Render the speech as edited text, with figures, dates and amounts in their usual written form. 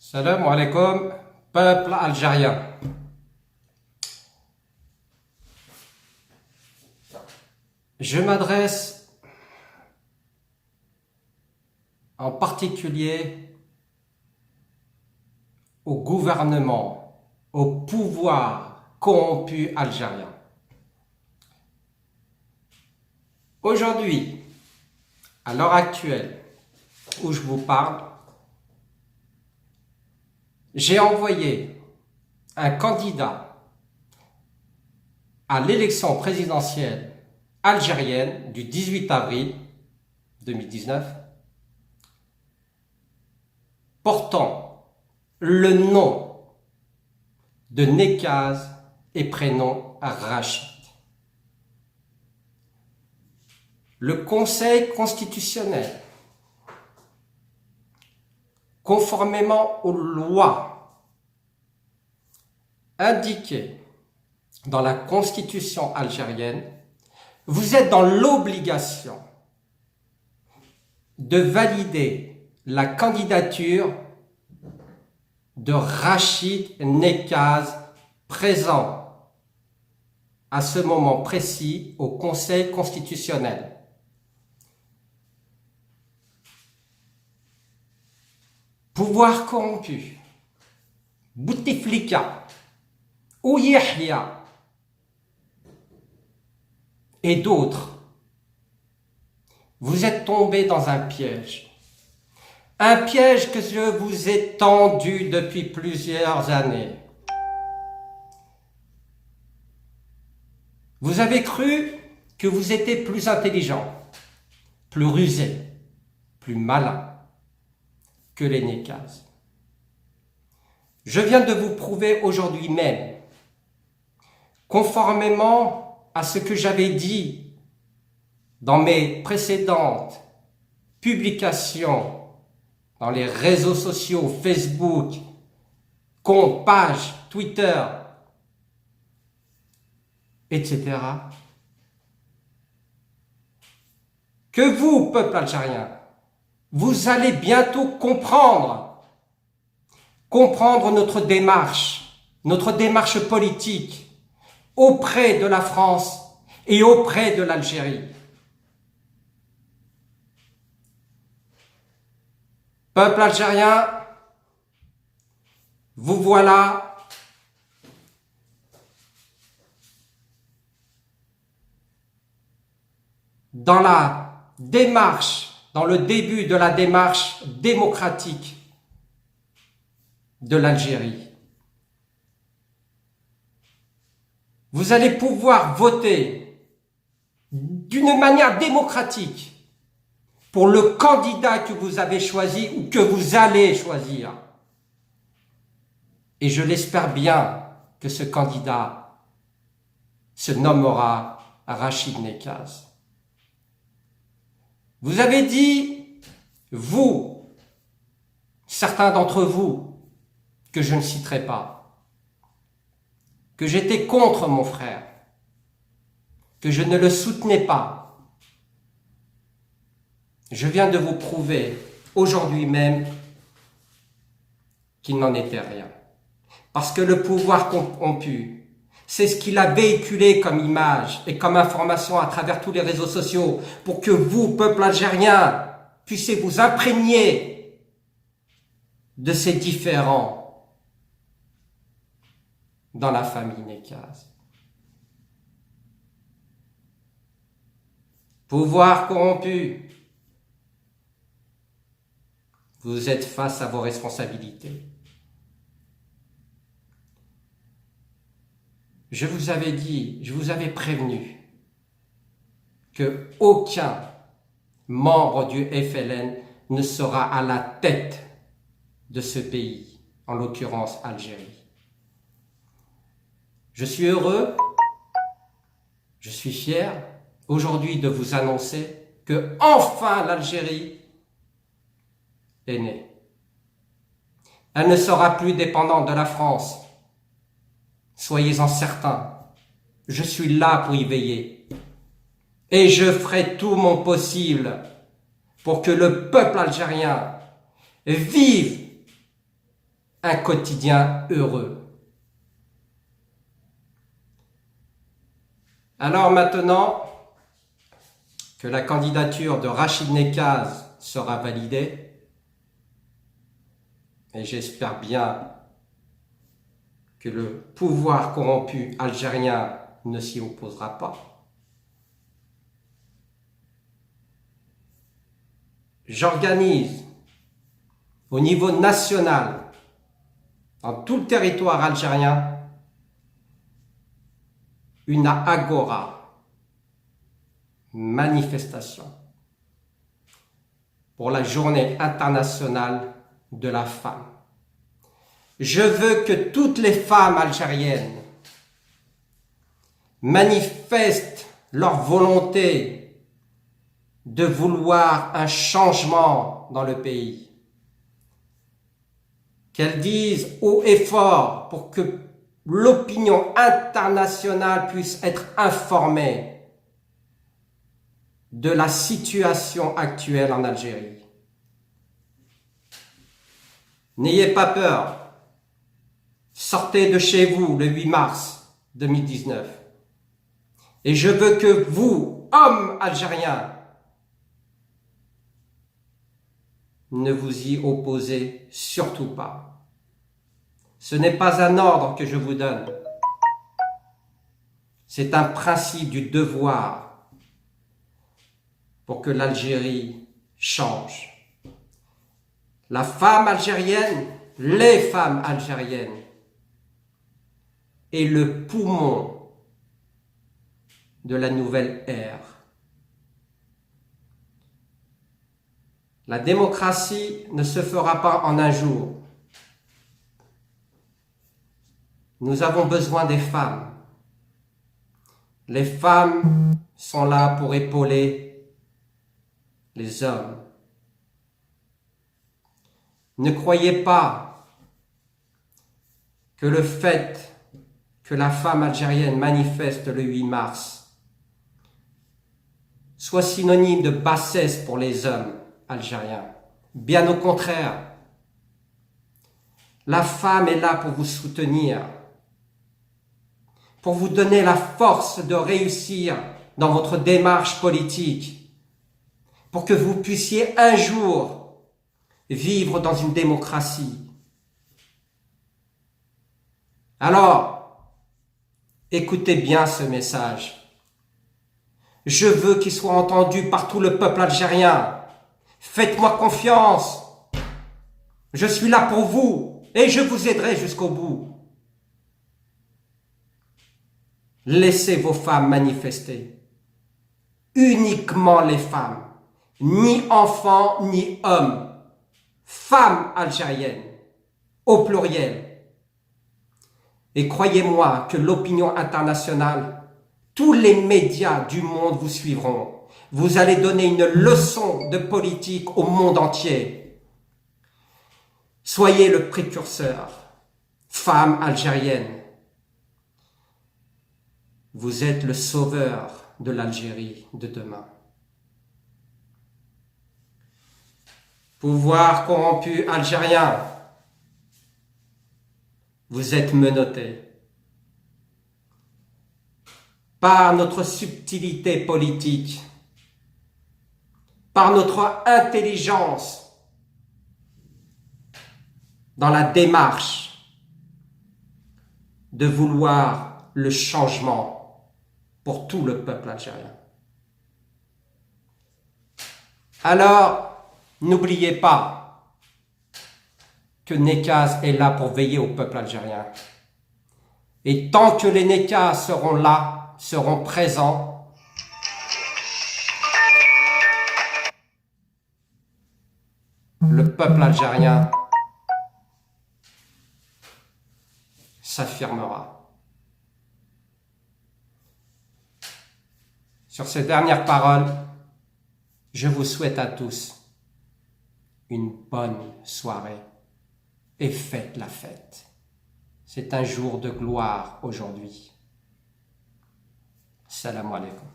Salam alaikum, peuple algérien. Je m'adresse en particulier au gouvernement, au pouvoir corrompu algérien. Aujourd'hui, à l'heure actuelle où je vous parle, j'ai envoyé un candidat à l'élection présidentielle algérienne du 18 avril 2019 portant le nom de Nekaz et prénom Rachid. Le Conseil constitutionnel, conformément aux lois indiquées dans la constitution algérienne, vous êtes dans l'obligation de valider la candidature de Rachid Nekaz, présent à ce moment précis au Conseil constitutionnel. Pouvoir corrompu, Bouteflika, ou Yahya et d'autres, vous êtes tombés dans un piège que je vous ai tendu depuis plusieurs années. Vous avez cru que vous étiez plus intelligent, plus rusé, plus malin que les Nekaz. Je viens de vous prouver aujourd'hui même, conformément à ce que j'avais dit dans mes précédentes publications, dans les réseaux sociaux, Facebook, compte, page, Twitter, etc., que vous, peuple algérien, vous allez bientôt comprendre notre démarche politique auprès de la France et auprès de l'Algérie. Peuple algérien, vous voilà dans le début de la démarche démocratique de l'Algérie. Vous allez pouvoir voter d'une manière démocratique pour le candidat que vous avez choisi ou que vous allez choisir. Et je l'espère bien que ce candidat se nommera Rachid Nekaz. Vous avez dit, vous, certains d'entre vous, que je ne citerai pas, que j'étais contre mon frère, que je ne le soutenais pas. Je viens de vous prouver aujourd'hui même qu'il n'en était rien. Parce que le pouvoir corrompu, c'est ce qu'il a véhiculé comme image et comme information à travers tous les réseaux sociaux pour que vous, peuple algérien, puissiez vous imprégner de ces différends dans la famille Nekaz. Pouvoir corrompu, vous êtes face à vos responsabilités. Je vous avais dit, je vous avais prévenu que aucun membre du FLN ne sera à la tête de ce pays, en l'occurrence Algérie. Je suis heureux, je suis fier aujourd'hui de vous annoncer que enfin l'Algérie est née. Elle ne sera plus dépendante de la France. Soyez-en certains, je suis là pour y veiller. Et je ferai tout mon possible pour que le peuple algérien vive un quotidien heureux. Alors maintenant que la candidature de Rachid Nekaz sera validée, et j'espère bien que le pouvoir corrompu algérien ne s'y opposera pas, j'organise au niveau national, dans tout le territoire algérien, une agora, manifestation, pour la journée internationale de la femme. Je veux que toutes les femmes algériennes manifestent leur volonté de vouloir un changement dans le pays. Qu'elles disent haut et fort pour que l'opinion internationale puisse être informée de la situation actuelle en Algérie. N'ayez pas peur. Sortez de chez vous le 8 mars 2019. Et je veux que vous, hommes algériens, ne vous y opposez surtout pas. Ce n'est pas un ordre que je vous donne. C'est un principe du devoir pour que l'Algérie change. La femme algérienne, les femmes algériennes, est le poumon de la nouvelle ère. La démocratie ne se fera pas en un jour. Nous avons besoin des femmes. Les femmes sont là pour épauler les hommes. Ne croyez pas que le fait que la femme algérienne manifeste le 8 mars soit synonyme de bassesse pour les hommes algériens. Bien au contraire, la femme est là pour vous soutenir, pour vous donner la force de réussir dans votre démarche politique, pour que vous puissiez un jour vivre dans une démocratie. Alors, écoutez bien ce message. Je veux qu'il soit entendu par tout le peuple algérien. Faites-moi confiance. Je suis là pour vous et je vous aiderai jusqu'au bout. Laissez vos femmes manifester. Uniquement les femmes. Ni enfants, ni hommes. Femmes algériennes. Au pluriel. Et croyez-moi que l'opinion internationale, tous les médias du monde vous suivront. Vous allez donner une leçon de politique au monde entier. Soyez le précurseur. Femmes algériennes. Vous êtes le sauveur de l'Algérie de demain. Pouvoir corrompu algérien. Vous êtes menottés par notre subtilité politique, par notre intelligence dans la démarche de vouloir le changement pour tout le peuple algérien. Alors, n'oubliez pas que Nekaz est là pour veiller au peuple algérien. Et tant que les Nekaz seront là, seront présents, le peuple algérien s'affirmera. Sur ces dernières paroles, je vous souhaite à tous une bonne soirée et faites la fête. C'est un jour de gloire aujourd'hui. Salam alaikum.